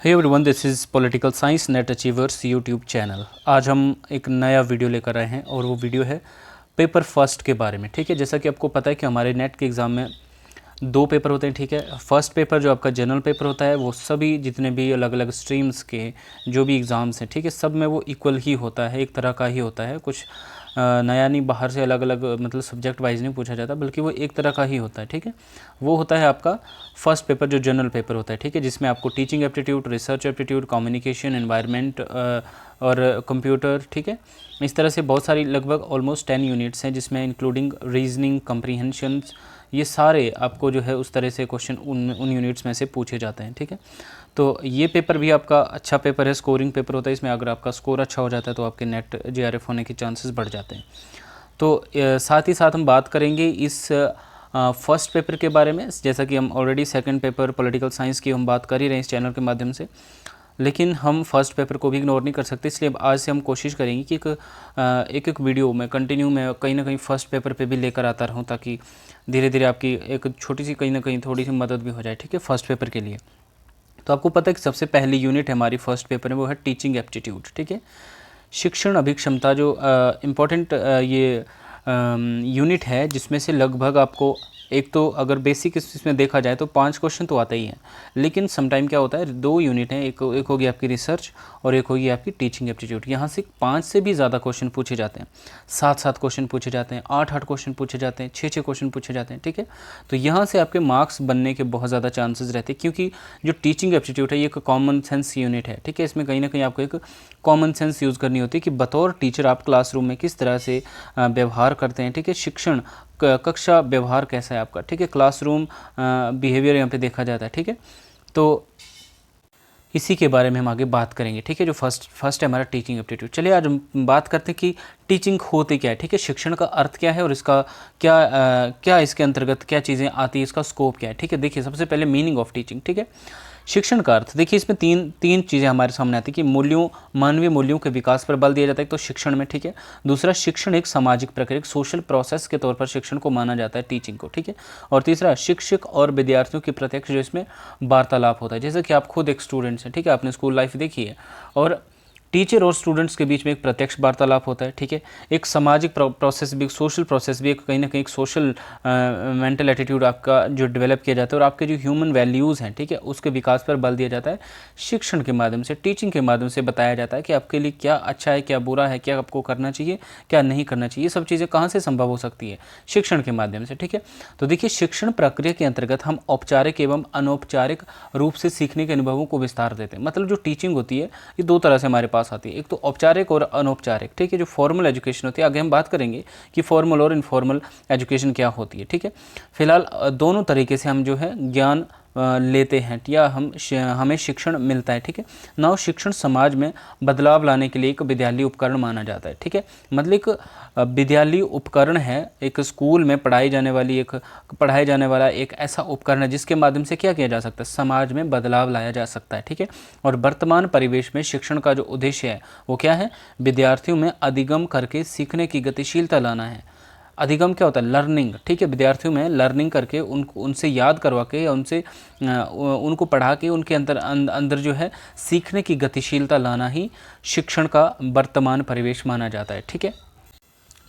Hey everyone, this is political science NET achievers YouTube channel. आज हम एक नया वीडियो लेकर आए हैं और वो वीडियो है पेपर फर्स्ट के बारे में। ठीक है, जैसा कि आपको पता है कि हमारे नेट के एग्ज़ाम में दो पेपर होते हैं। ठीक है, फर्स्ट पेपर जो आपका जनरल पेपर होता है वो सभी जितने भी अलग अलग स्ट्रीम्स के जो भी एग्ज़ाम्स हैं, ठीक है, सब में वो इक्वल ही होता है, एक तरह का ही होता है। कुछ नया नहीं, बाहर से अलग अलग मतलब सब्जेक्ट वाइज नहीं पूछा जाता, बल्कि वो एक तरह का ही होता है। ठीक है, वो होता है आपका फर्स्ट पेपर जो जनरल पेपर होता है। ठीक है, जिसमें आपको teaching aptitude, research aptitude, communication, environment और कंप्यूटर, ठीक है, इस तरह से बहुत सारी लगभग ऑलमोस्ट 10 यूनिट्स हैं, जिसमें इंक्लूडिंग रीजनिंग, कम्प्रीहेंशंस, ये सारे आपको जो है उस तरह से क्वेश्चन उन यूनिट्स में से पूछे जाते हैं। ठीक है, तो ये पेपर भी आपका अच्छा पेपर है, स्कोरिंग पेपर होता है। इसमें अगर आपका स्कोर अच्छा हो जाता है तो आपके नेट जेआरएफ होने के चांसेस बढ़ जाते हैं। तो साथ ही साथ हम बात करेंगे इस फर्स्ट पेपर के बारे में, जैसा कि हम already second paper political science की हम बात कर ही रहे हैं इस चैनल के माध्यम से, लेकिन हम फर्स्ट पेपर को भी इग्नोर नहीं कर सकते। इसलिए आज से हम कोशिश करेंगे कि एक वीडियो में कंटिन्यू में कहीं ना कहीं फ़र्स्ट पेपर पे भी लेकर आता रहूँ, ताकि धीरे धीरे आपकी एक छोटी सी कहीं ना कहीं थोड़ी सी मदद भी हो जाए। ठीक है, फर्स्ट पेपर के लिए तो आपको पता है कि सबसे पहली यूनिट हमारी फर्स्ट पेपर में वो है टीचिंग एप्टीट्यूड। ठीक है, शिक्षण अभिक्षमता जो इम्पोर्टेंट ये यूनिट है, जिसमें से लगभग आपको एक तो अगर बेसिक इसमें देखा जाए तो 5 क्वेश्चन तो आते ही हैं, लेकिन समटाइम क्या होता है, 2 यूनिट हैं, एक होगी आपकी रिसर्च और एक होगी आपकी टीचिंग एप्टीट्यूड। यहाँ से 5 से भी ज़्यादा क्वेश्चन पूछे जाते हैं, 7-7 क्वेश्चन पूछे जाते हैं, 8-8 क्वेश्चन पूछे जाते हैं, 6-6 क्वेश्चन पूछे जाते हैं। ठीक है, तो यहाँ से आपके मार्क्स बनने के बहुत ज़्यादा चांसेस रहते हैं, क्योंकि जो टीचिंग एप्टीट्यूड है ये एक कॉमन सेंस यूनिट है। ठीक है, इसमें कहीं ना कहीं आपको एक कॉमन सेंस यूज़ करनी होती है कि बतौर टीचर आप क्लासरूम में किस तरह से व्यवहार करते हैं। ठीक है, शिक्षण कक्षा व्यवहार कैसा है आपका। ठीक है, क्लासरूम बिहेवियर यहाँ पे देखा जाता है। ठीक है, तो इसी के बारे में हम आगे बात करेंगे। ठीक है, जो फर्स्ट है हमारा टीचिंग एप्टीट्यूड। चलिए आज हम बात करते हैं कि टीचिंग होती क्या है। ठीक है, शिक्षण का अर्थ क्या है और इसका क्या इसके अंतर्गत क्या चीज़ें आती है, इसका स्कोप क्या है। ठीक है, देखिए सबसे पहले मीनिंग ऑफ टीचिंग। ठीक है, शिक्षण का अर्थ देखिए, इसमें तीन चीज़ें हमारे सामने आती है कि मूल्यों, मानवीय मूल्यों के विकास पर बल दिया जाता है तो शिक्षण में। ठीक है, दूसरा, शिक्षण एक सामाजिक प्रक्रिया, एक सोशल प्रोसेस के तौर पर शिक्षण को माना जाता है, टीचिंग को। ठीक है, और तीसरा, शिक्षक और विद्यार्थियों की प्रत्यक्ष जो इसमें वार्तालाप होता है, जैसे कि आप खुद एक स्टूडेंट्स हैं। ठीक है, आपने स्कूल लाइफ देखी है, और टीचर और स्टूडेंट्स के बीच में एक प्रत्यक्ष वार्तालाप होता है। ठीक है, एक सामाजिक प्रोसेस भी, एक सोशल प्रोसेस भी, एक कहीं ना कहीं एक सोशल मेंटल एटीट्यूड आपका जो डेवलप किया जाता है, और आपके जो ह्यूमन वैल्यूज़ हैं, ठीक है, उसके विकास पर बल दिया जाता है शिक्षण के माध्यम से, टीचिंग के माध्यम से बताया जाता है कि आपके लिए क्या अच्छा है, क्या बुरा है, क्या आपको करना चाहिए, क्या नहीं करना चाहिए। ये सब चीज़ें कहाँ से संभव हो सकती है, शिक्षण के माध्यम से। ठीक है, तो देखिए शिक्षण प्रक्रिया के अंतर्गत हम औपचारिक एवं अनौपचारिक रूप से सीखने के अनुभवों को विस्तार देते हैं। मतलब जो टीचिंग होती है ये दो तरह से हमारे पास आती है, एक तो औपचारिक और अनौपचारिक। ठीक है, जो फॉर्मल एजुकेशन होती है, आगे हम बात करेंगे कि फॉर्मल और इनफॉर्मल एजुकेशन क्या होती है। ठीक है, फिलहाल दोनों तरीके से हम जो है ज्ञान लेते हैं या हमें शिक्षण मिलता है। ठीक है, नव शिक्षण समाज में बदलाव लाने के लिए एक विद्यालय उपकरण माना जाता है। ठीक है, मतलब एक विद्यालय उपकरण है, एक स्कूल में पढ़ाया जाने वाला एक ऐसा उपकरण है जिसके माध्यम से क्या किया जा सकता है, समाज में बदलाव लाया जा सकता है। ठीक है, और वर्तमान परिवेश में शिक्षण का जो उद्देश्य है वो क्या है, विद्यार्थियों में अधिगम करके सीखने की गतिशीलता लाना है। अधिगम क्या होता है, लर्निंग। ठीक है, विद्यार्थियों में लर्निंग करके उनसे याद करवा के या उनको पढ़ा के उनके अंदर जो है सीखने की गतिशीलता लाना ही शिक्षण का वर्तमान परिवेश माना जाता है। ठीक है,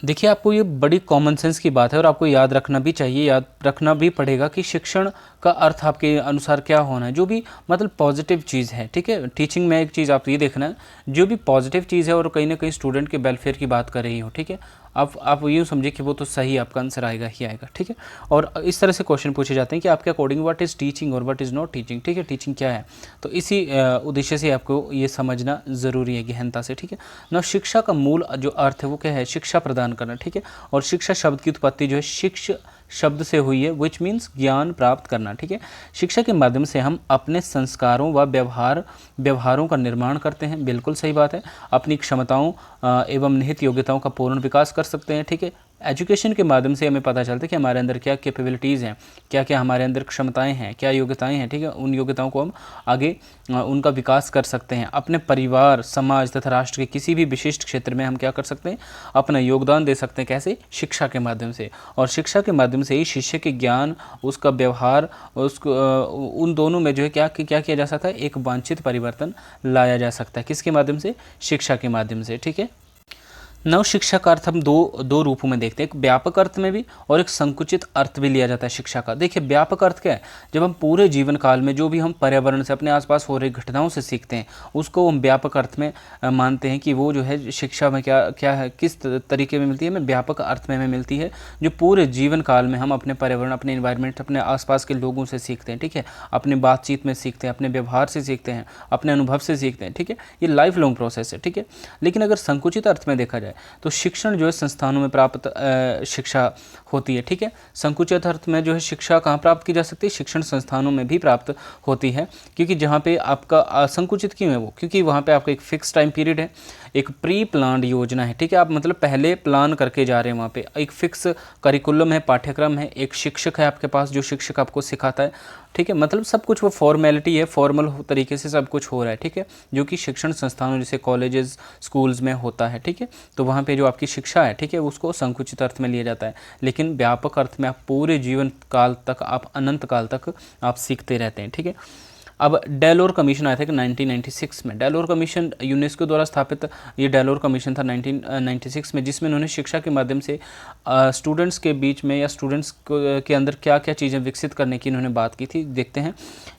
देखिए आपको ये बड़ी कॉमन सेंस की बात है और आपको याद रखना भी चाहिए, याद रखना भी पड़ेगा कि शिक्षण का अर्थ आपके अनुसार क्या होना है, जो भी मतलब पॉजिटिव चीज़ है। ठीक है, टीचिंग में एक चीज़ आप ये देखना है, जो भी पॉजिटिव चीज़ है और कहीं ना कहीं स्टूडेंट के वेलफेयर की बात कर रही हो। ठीक है, आप यूँ समझिए कि वो तो सही आपका आंसर आएगा ही आएगा। ठीक है, और इस तरह से क्वेश्चन पूछे जाते हैं कि आपके अकॉर्डिंग व्हाट इज़ टीचिंग और व्हाट इज़ नॉट टीचिंग। ठीक है, टीचिंग क्या है, तो इसी उद्देश्य से आपको ये समझना ज़रूरी है गहनता से। ठीक है ना, शिक्षा का मूल जो अर्थ है वो क्या है, शिक्षा प्रदान करना। ठीक है, और शिक्षा शब्द की उत्पत्ति जो है शिक्ष शब्द से हुई है, विच मीन्स ज्ञान प्राप्त करना। ठीक है, शिक्षा के माध्यम से हम अपने संस्कारों व व्यवहारों का निर्माण करते हैं, बिल्कुल सही बात है, अपनी क्षमताओं एवं निहित योग्यताओं का पूर्ण विकास कर सकते हैं। ठीक है, एजुकेशन के माध्यम से हमें पता चलता है कि हमारे अंदर क्या कैपेबिलिटीज़ हैं, क्या क्या हमारे अंदर क्षमताएं हैं, क्या योग्यताएं हैं, ठीक है। उन योग्यताओं को हम आगे उनका विकास कर सकते हैं। अपने परिवार, समाज तथा राष्ट्र के किसी भी विशिष्ट क्षेत्र में हम क्या कर सकते हैं, अपना योगदान दे सकते हैं। कैसे? शिक्षा के माध्यम से। और शिक्षा के माध्यम से ही शिष्य के ज्ञान, उसका व्यवहार, उसको उन दोनों में जो है क्या किया जा सकता है, एक वांछित परिवर्तन लाया जा सकता है। किसके माध्यम से? शिक्षा के माध्यम से, ठीक है। नव शिक्षा का अर्थ हम दो रूपों में देखते हैं, एक व्यापक अर्थ में भी और एक संकुचित अर्थ भी लिया जाता है शिक्षा का। देखिए व्यापक अर्थ क्या है, जब हम पूरे जीवन काल में जो भी हम पर्यावरण से, अपने आसपास हो रही घटनाओं से सीखते हैं, उसको हम व्यापक अर्थ में मानते हैं कि वो जो है शिक्षा में क्या है, किस तरीके में मिलती है, हमें व्यापक अर्थ में हमें मिलती है, जो पूरे जीवन काल में हम अपने पर्यावरण, अपने इन्वायरमेंट, अपने आसपास के लोगों से सीखते हैं, ठीक है। अपने बातचीत में सीखते हैं, अपने व्यवहार से सीखते हैं, अपने अनुभव से सीखते हैं, ठीक है। ये लाइफ लॉन्ग प्रोसेस है, ठीक है। लेकिन अगर संकुचित अर्थ में देखा जाए तो शिक्षण जो है संस्थानों में प्राप्त शिक्षा होती है, ठीक है। संकुचित अर्थ में जो है शिक्षा कहाँ प्राप्त की जा सकती है? शिक्षण संस्थानों में भी प्राप्त होती है, क्योंकि जहाँ पे आपका संकुचित क्यों है वो? क्योंकि वहाँ पे आपका एक फिक्स टाइम पीरियड है, एक प्री प्लान्ड योजना है, ठीक है। आप मतलब पहले प्लान करके जा रहे हैं, वहाँ पे एक फिक्स करिकुलम है, पाठ्यक्रम है, एक शिक्षक है आपके पास जो शिक्षक आपको सिखाता है, ठीक है। मतलब सब कुछ वो फॉर्मेलिटी है, फॉर्मल तरीके से सब कुछ हो रहा है, ठीक है, जो कि शिक्षण संस्थानों जैसे कॉलेजेस, स्कूल्स में होता है, ठीक है। तो वहाँ पे जो आपकी शिक्षा है, ठीक है, उसको संकुचित अर्थ में लिया जाता है। लेकिन व्यापक अर्थ में आप पूरे जीवन काल तक, आप अनंत काल तक आप सीखते रहते हैं, ठीक है। अब डेलोर कमीशन आया था कि 1996 में। डेलोर कमीशन यूनेस्को द्वारा स्थापित ये डेलोर कमीशन था 1996 में, जिसमें उन्होंने शिक्षा के माध्यम से स्टूडेंट्स के बीच में या स्टूडेंट्स के अंदर क्या क्या चीज़ें विकसित करने की इन्होंने बात की थी। देखते हैं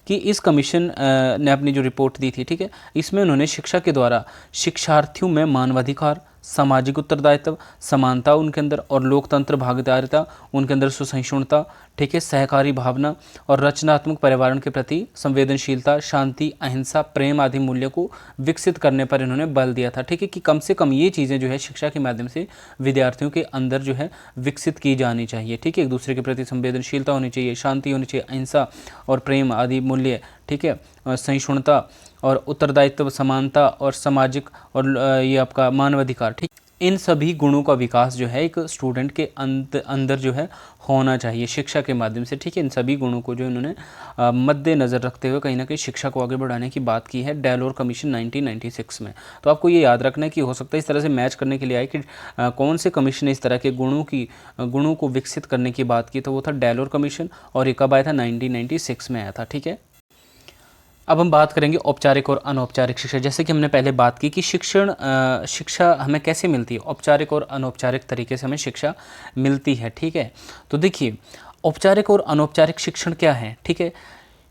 कि इस कमीशन ने अपनी जो रिपोर्ट दी थी, ठीक है, इसमें उन्होंने शिक्षा के द्वारा शिक्षार्थियों में मानवाधिकार, सामाजिक उत्तरदायित्व, समानता उनके अंदर और लोकतंत्र भागीदारिता उनके अंदर, सुसहिष्णुता, ठीक है, सहकारी भावना और रचनात्मक पर्यावरण के प्रति संवेदनशीलता, शांति, अहिंसा, प्रेम आदि मूल्यों को विकसित करने पर इन्होंने बल दिया था, ठीक है, कि कम से कम ये चीज़ें जो है शिक्षा के माध्यम से विद्यार्थियों के अंदर जो है विकसित की जानी चाहिए, ठीक है। एक दूसरे के प्रति संवेदनशीलता होनी चाहिए, शांति होनी चाहिए, अहिंसा और प्रेम आदि मूल्य, ठीक है, सहिष्णुता और उत्तरदायित्व, समानता और सामाजिक और ये आपका मानवाधिकार, ठीक, इन सभी गुणों का विकास जो है एक स्टूडेंट के अंदर जो है होना चाहिए शिक्षा के माध्यम से, ठीक है। इन सभी गुणों को जो इन्होंने मद्देनज़र रखते हुए कहीं ना कहीं शिक्षा को आगे बढ़ाने की बात की है डेलोर कमीशन 1996 में। तो आपको ये याद रखना है कि हो सकता है इस तरह से मैच करने के लिए आए कि कौन से कमीशन ने इस तरह के गुणों को विकसित करने की बात की, तो वो था डेलोर कमीशन, और ये कब आया था? 1996 में आया था, ठीक है। अब हम बात करेंगे औपचारिक और अनौपचारिक शिक्षा। जैसे कि हमने पहले बात की कि शिक्षा हमें कैसे मिलती है, औपचारिक और अनौपचारिक तरीके से हमें शिक्षा मिलती है, ठीक है। तो देखिए औपचारिक और अनौपचारिक शिक्षण क्या है, ठीक है।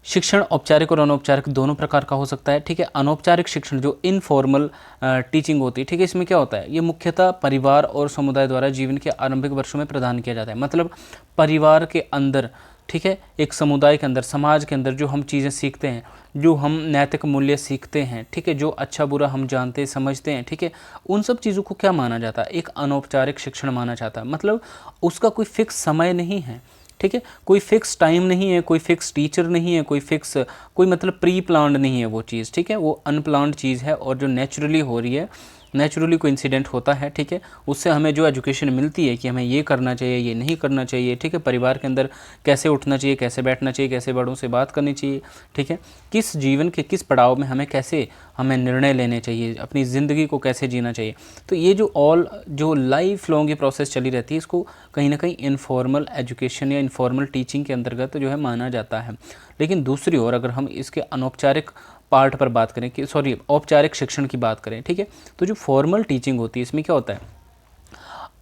शिक्षण औपचारिक और अनौपचारिक दोनों प्रकार का हो सकता है, ठीक है। अनौपचारिक शिक्षण जो इनफॉर्मल टीचिंग होती है, ठीक है, इसमें क्या होता है, ये मुख्यतः परिवार और समुदाय द्वारा जीवन के आरंभिक वर्षों में प्रदान किया जाता है। मतलब परिवार के अंदर, ठीक है, एक समुदाय के अंदर, समाज के अंदर जो हम चीज़ें सीखते हैं, जो हम नैतिक मूल्य सीखते हैं, ठीक है, जो अच्छा बुरा हम जानते समझते हैं, ठीक है, उन सब चीज़ों को क्या माना जाता है? एक अनौपचारिक शिक्षण माना जाता है। मतलब उसका कोई फिक्स समय नहीं है, ठीक है, कोई फिक्स टाइम नहीं है, कोई फिक्स टीचर नहीं है, कोई मतलब प्री प्लान्ड नहीं है वो चीज़, ठीक है, वो अनप्लान्ड चीज़ है और जो नेचुरली हो रही है, नेचुरली कोई इंसिडेंट होता है, ठीक है। उससे हमें जो एजुकेशन मिलती है कि हमें ये करना चाहिए, ये नहीं करना चाहिए, ठीक है, परिवार के अंदर कैसे उठना चाहिए, कैसे बैठना चाहिए, कैसे बड़ों से बात करनी चाहिए, ठीक है, किस जीवन के किस पड़ाव में हमें निर्णय लेने चाहिए, अपनी ज़िंदगी को कैसे जीना चाहिए। तो ये जो लाइफ लॉन्ग ये प्रोसेस चली रहती है, इसको कहीं ना कहीं इनफॉर्मल एजुकेशन या इनफॉर्मल टीचिंग के अंतर्गत जो है माना जाता है। लेकिन दूसरी ओर अगर हम इसके अनौपचारिक पार्ट पर बात करें कि औपचारिक शिक्षण की बात करें, ठीक है, तो जो फॉर्मल टीचिंग होती है इसमें क्या होता है,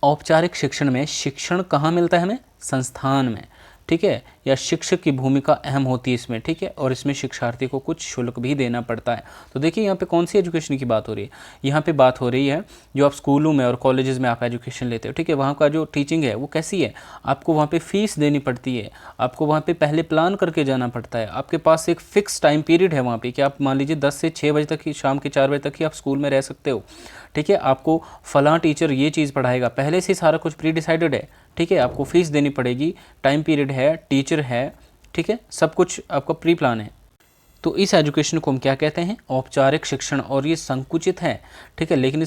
औपचारिक शिक्षण में शिक्षण कहाँ मिलता है हमें? संस्थान में, ठीक है, या शिक्षक की भूमिका अहम होती है इसमें, ठीक है, और इसमें शिक्षार्थी को कुछ शुल्क भी देना पड़ता है। तो देखिए यहाँ पे कौन सी एजुकेशन की बात हो रही है, यहाँ पे बात हो रही है जो आप स्कूलों में और कॉलेजेस में आप एजुकेशन लेते हो, ठीक है, वहाँ का जो टीचिंग है वो कैसी है, आपको वहाँ पे फीस देनी पड़ती है, आपको वहाँ पे पहले प्लान करके जाना पड़ता है, आपके पास एक फ़िक्स टाइम पीरियड है वहाँ पर कि आप मान लीजिए 10 से 6 बजे तक ही, शाम के 4 बजे तक ही आप स्कूल में रह सकते हो, ठीक है। आपको फलां टीचर ये चीज़ पढ़ाएगा, पहले से सारा कुछ प्री डिसाइडेड है, ठीक है, आपको फीस देनी पड़ेगी, टाइम पीरियड है, टीचर है, ठीक है, सब कुछ आपका प्री प्लान है। तो इस एजुकेशन को हम क्या कहते हैं, औपचारिक शिक्षण, और ये संकुचित है, ठीक है। लेकिन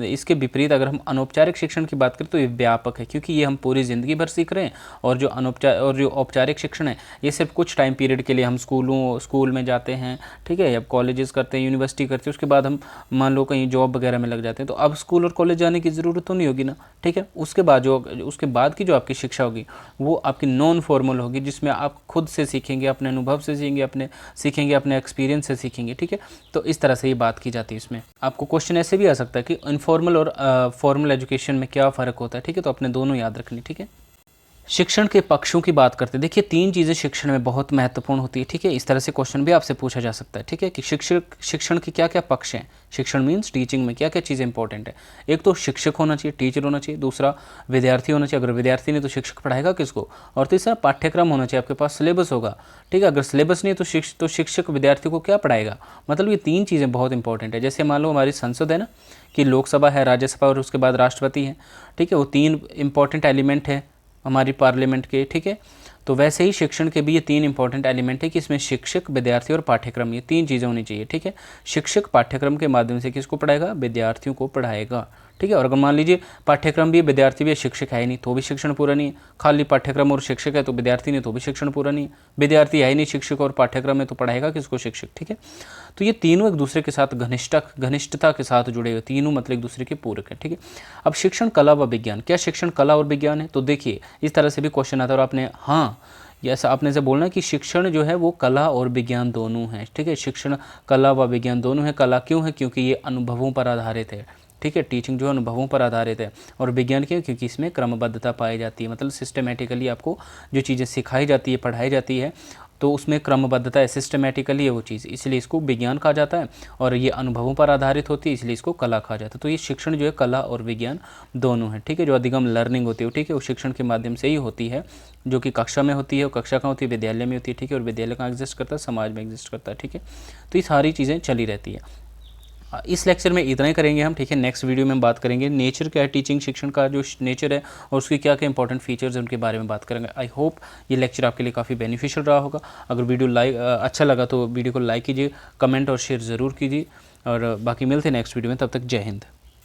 इसके विपरीत अगर हम अनौपचारिक शिक्षण की बात करें तो ये व्यापक है, क्योंकि ये हम पूरी ज़िंदगी भर सीख रहे हैं। और जो औपचारिक शिक्षण है ये सिर्फ कुछ टाइम पीरियड के लिए हम स्कूल में जाते हैं, ठीक है, या कॉलेजेस करते हैं, यूनिवर्सिटी करते हैं, उसके बाद हम मान लो कहीं जॉब वगैरह में लग जाते हैं, तो अब स्कूल और कॉलेज जाने की ज़रूरत तो नहीं होगी ना, ठीक है। उसके बाद की जो आपकी शिक्षा होगी वो आपकी नॉन फॉर्मल होगी, जिसमें आप खुद से सीखेंगे, अपने अनुभव से सीखेंगे, अपने एक्सपीरियंस से सीखेंगे, ठीक है। तो इस तरह से ये बात की जाती है इसमें। आपको क्वेश्चन ऐसे भी आ सकता है कि इनफॉर्मल और फॉर्मल एजुकेशन में क्या फ़र्क होता है, ठीक है। तो अपने दोनों याद रखनी, ठीक है। शिक्षण के पक्षों की बात करते हैं। देखिए 3 चीज़ें शिक्षण में बहुत महत्वपूर्ण होती है, ठीक है। इस तरह से क्वेश्चन भी आपसे पूछा जा सकता है, ठीक है, कि शिक्षण के क्या क्या पक्ष हैं। शिक्षण मीन्स टीचिंग में क्या क्या चीज़ें इंपॉर्टेंट है। एक तो शिक्षक होना चाहिए, टीचर होना चाहिए। दूसरा विद्यार्थी होना चाहिए, अगर विद्यार्थी नहीं तो शिक्षक पढ़ाएगा किसको। और तीसरा पाठ्यक्रम होना चाहिए, आपके पास सिलेबस होगा, ठीक है। अगर सिलेबस नहीं है तो शिक्षक विद्यार्थी को क्या पढ़ाएगा। मतलब ये 3 चीज़ें बहुत इंपॉर्टेंट है। जैसे मान लो हमारी संसद है ना, कि लोकसभा है, राज्यसभा और उसके बाद राष्ट्रपति है, ठीक है। वो 3 इंपॉर्टेंट एलिमेंट है हमारी पार्लियामेंट के, ठीक है। तो वैसे ही शिक्षण के भी ये 3 इंपॉर्टेंट एलिमेंट है कि इसमें शिक्षक, विद्यार्थी और पाठ्यक्रम, ये 3 चीज़ें होनी चाहिए, ठीक है। शिक्षक पाठ्यक्रम के माध्यम से किसको पढ़ाएगा, विद्यार्थियों को पढ़ाएगा, ठीक है। और अगर मान लीजिए पाठ्यक्रम भी विद्यार्थी भी शिक्षक है ही नहीं तो भी शिक्षण पूरा नहीं है। खाली पाठ्यक्रम और शिक्षक है तो विद्यार्थी नहीं तो भी शिक्षण पूरा नहीं है। विद्यार्थी है ही नहीं शिक्षक और पाठ्यक्रम है तो पढ़ाएगा किसको, शिक्षक, ठीक है। तो ये तीनों एक दूसरे के साथ घनिष्ठता के साथ जुड़े हुए, तीनों मतलब एक दूसरे के पूरक है, ठीक है। अब शिक्षण कला व विज्ञान, क्या शिक्षण कला और विज्ञान है। तो देखिए इस तरह से भी क्वेश्चन आता है और आपने ऐसा आपने से बोलना कि शिक्षण जो है वो कला और विज्ञान दोनों हैं, ठीक है। शिक्षण कला व विज्ञान दोनों है। कला क्यों है, क्योंकि ये अनुभवों पर आधारित है, ठीक है। टीचिंग जो है अनुभवों पर आधारित है। और विज्ञान क्यों, क्योंकि इसमें क्रमबद्धता पाई जाती है, मतलब सिस्टमेटिकली आपको जो चीज़ें सिखाई जाती है, पढ़ाई जाती है, तो उसमें क्रमबद्धता है, सिस्टमेटिकली है वो चीज़, इसलिए इसको विज्ञान कहा जाता है। और ये अनुभवों पर आधारित होती है, इसलिए इसको कला कहा जाता है। तो ये शिक्षण जो है कला और विज्ञान दोनों है, ठीक है। जो अधिगम लर्निंग होती है, ठीक है, वो शिक्षण के माध्यम से ही होती है, जो कि कक्षा में होती है। वो कक्षा कहाँ होती है, विद्यालय में होती है, ठीक है। और विद्यालय कहाँ एग्जिस्ट करता है, समाज में एग्जिस्ट करता है, ठीक है। तो ये सारी चीज़ें चली रहती है। इस लेक्चर में इतना ही करेंगे हम, ठीक है। नेक्स्ट वीडियो में हम बात करेंगे नेचर क्या है, टीचिंग शिक्षण का जो नेचर है और उसकी क्या क्या इंपॉर्टेंट फीचर्स हैं उनके बारे में बात करेंगे। आई होप ये लेक्चर आपके लिए काफ़ी बेनिफिशियल रहा होगा। अगर वीडियो अच्छा लगा तो वीडियो को लाइक कीजिए, कमेंट और शेयर ज़रूर कीजिए। और बाकी मिलते हैं नेक्स्ट वीडियो में, तब तक जय हिंद।